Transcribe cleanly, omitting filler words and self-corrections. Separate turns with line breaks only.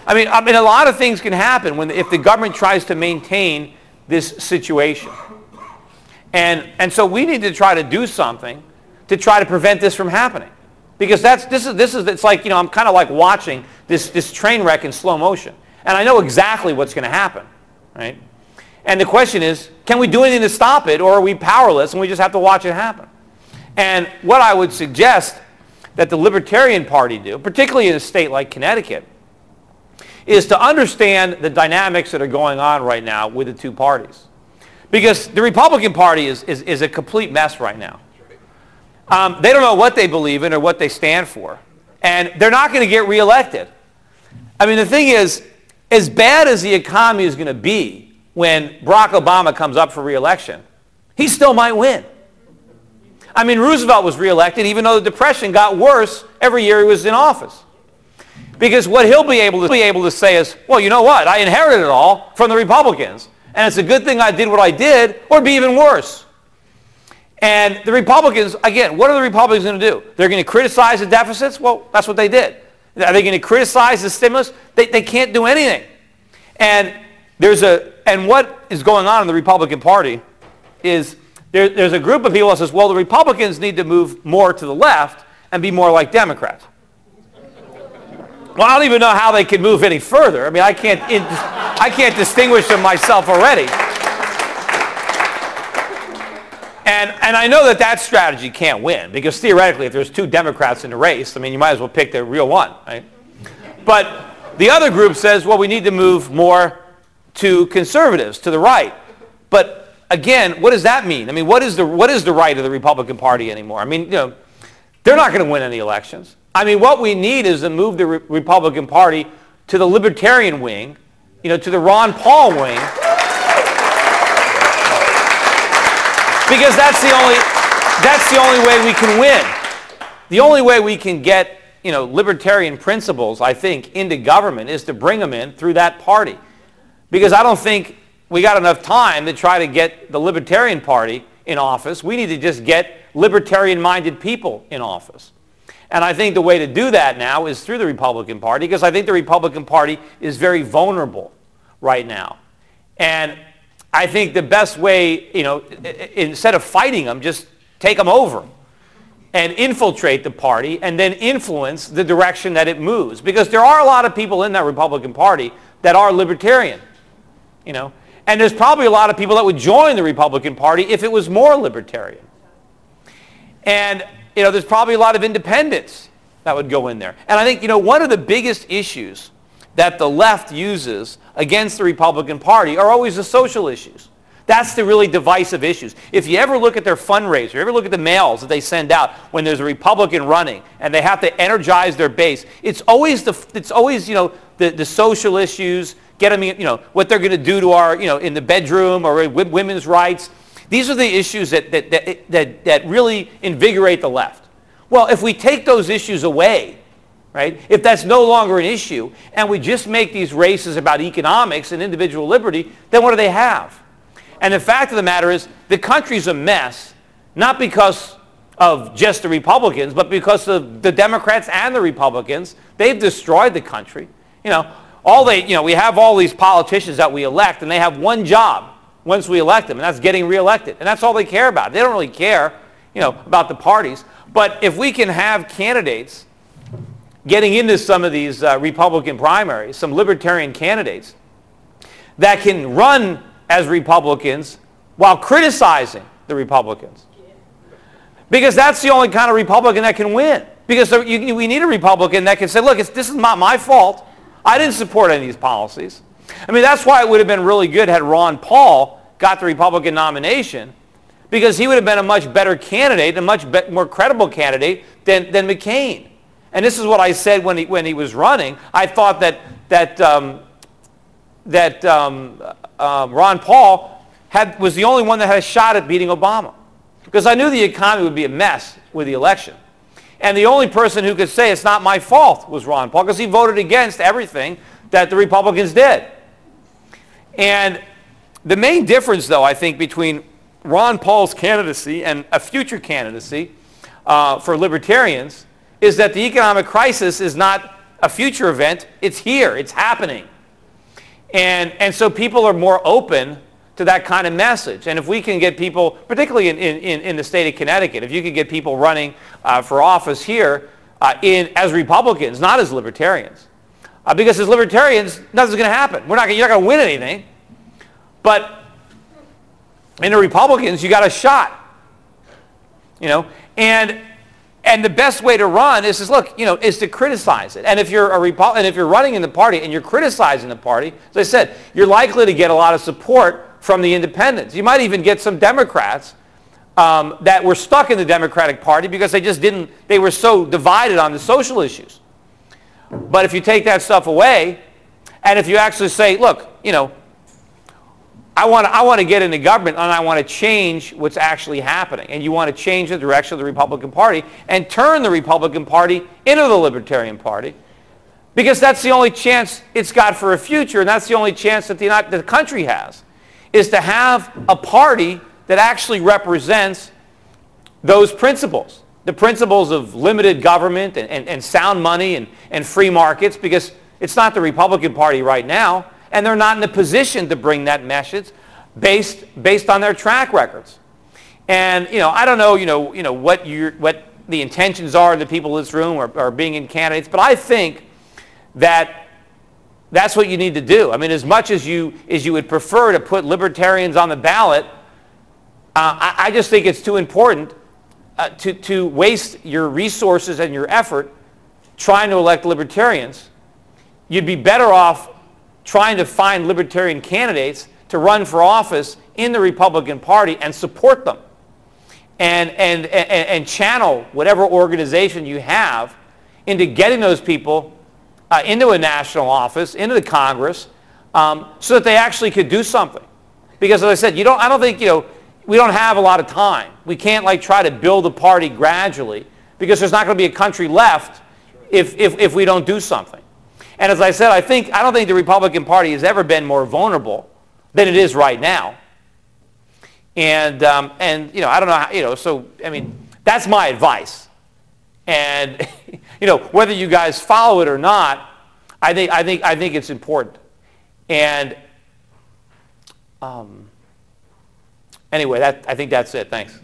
I mean, a lot of things can happen if the government tries to maintain this situation. And so we need to try to do something to try to prevent this from happening. Because it's like, I'm kind of like watching this train wreck in slow motion. And I know exactly what's going to happen, right? And the question is, can we do anything to stop it, or are we powerless and we just have to watch it happen? And what I would suggest that the Libertarian Party do, particularly in a state like Connecticut, is to understand the dynamics that are going on right now with the two parties. Because the Republican Party is a complete mess right now. They don't know what they believe in or what they stand for. And they're not going to get reelected. I mean, the thing is, as bad as the economy is going to be when Barack Obama comes up for reelection, he still might win. I mean, Roosevelt was reelected even though the Depression got worse every year he was in office. Because what he'll be able to say is, well, you know what? I inherited it all from the Republicans. And it's a good thing I did what I did, or it'd be even worse. And the Republicans, again, what are the Republicans going to do? They're going to criticize the deficits? Well, that's what they did. Are they going to criticize the stimulus? They can't do anything. And what is going on in the Republican Party is there's a group of people that says, well, the Republicans need to move more to the left and be more like Democrats. Well, I don't even know how they can move any further. I mean, I can't distinguish them myself already. And I know that strategy can't win, because theoretically, if there's two Democrats in the race, I mean, you might as well pick the real one, right? But the other group says, well, we need to move more to conservatives, to the right. But again, what does that mean? I mean, what is the right of the Republican Party anymore? I mean, they're not going to win any elections. I mean, what we need is to move the Republican Party to the libertarian wing, to the Ron Paul wing, because that's the only way we can win. The only way we can get, libertarian principles, I think, into government is to bring them in through that party. Because I don't think we got enough time to try to get the Libertarian Party in office. We need to just get libertarian-minded people in office. And I think the way to do that now is through the Republican Party, because I think the Republican Party is very vulnerable right now. And I think the best way, instead of fighting them, just take them over and infiltrate the party and then influence the direction that it moves. Because there are a lot of people in that Republican Party that are libertarian, And there's probably a lot of people that would join the Republican Party if it was more libertarian. And there's probably a lot of independents that would go in there. And I think, one of the biggest issues that the left uses against the Republican Party are always the social issues. That's the really divisive issues. If you ever look at their fundraiser, ever look at the mails that they send out when there's a Republican running and they have to energize their base, it's always the social issues, get them, what they're going to do to our, in the bedroom or women's rights. These are the issues that really invigorate the left. Well, if we take those issues away, right, if that's no longer an issue, and we just make these races about economics and individual liberty, then what do they have? And the fact of the matter is, the country's a mess, not because of just the Republicans, but because of the Democrats and the Republicans. They've destroyed the country. We have all these politicians that we elect, and they have one job once we elect them, and that's getting reelected. And that's all they care about. They don't really care, about the parties. But if we can have candidates getting into some of these Republican primaries, some libertarian candidates that can run as Republicans while criticizing the Republicans. Because that's the only kind of Republican that can win. Because we need a Republican that can say, look, this is not my fault. I didn't support any of these policies. I mean, that's why it would have been really good had Ron Paul got the Republican nomination, because he would have been a much better candidate, a much more credible candidate than McCain. And this is what I said when he was running. I thought that Ron Paul was the only one that had a shot at beating Obama, because I knew the economy would be a mess with the election. And the only person who could say it's not my fault was Ron Paul, because he voted against everything that the Republicans did. And the main difference, though, I think, between Ron Paul's candidacy and a future candidacy for libertarians is that the economic crisis is not a future event. It's here. It's happening. And so people are more open to that kind of message. And if we can get people, particularly in the state of Connecticut, if you could get people running for office here as Republicans, not as Libertarians. Because as Libertarians, nothing's going to happen. You're not going to win anything. But in the Republicans, you got a shot. And the best way to run is to criticize it. And if you're if you're running in the party and you're criticizing the party, as I said, you're likely to get a lot of support from the independents. You might even get some Democrats that were stuck in the Democratic Party because they were so divided on the social issues. But if you take that stuff away, and if you actually say, look, I want to get into government and I want to change what's actually happening. And you want to change the direction of the Republican Party and turn the Republican Party into the Libertarian Party, because that's the only chance it's got for a future, and that's the only chance that the country has, is to have a party that actually represents those principles, the principles of limited government and sound money and free markets, because it's not the Republican Party right now. And they're not in a position to bring that message based on their track records. And I don't know what the intentions are of the people in this room or being in candidates, but I think that that's what you need to do. I mean, as much as you would prefer to put Libertarians on the ballot, I just think it's too important to waste your resources and your effort trying to elect Libertarians. You'd be better off trying to find Libertarian candidates to run for office in the Republican Party and support them, and channel whatever organization you have into getting those people into a national office, into the Congress, so that they actually could do something. Because as I said, I don't think we don't have a lot of time. We can't try to build a party gradually, because there's not going to be a country left if we don't do something. And as I said, I don't think the Republican Party has ever been more vulnerable than it is right now. And I don't know how, so I mean, that's my advice. And whether you guys follow it or not, I think it's important. And anyway, I think that's it. Thanks.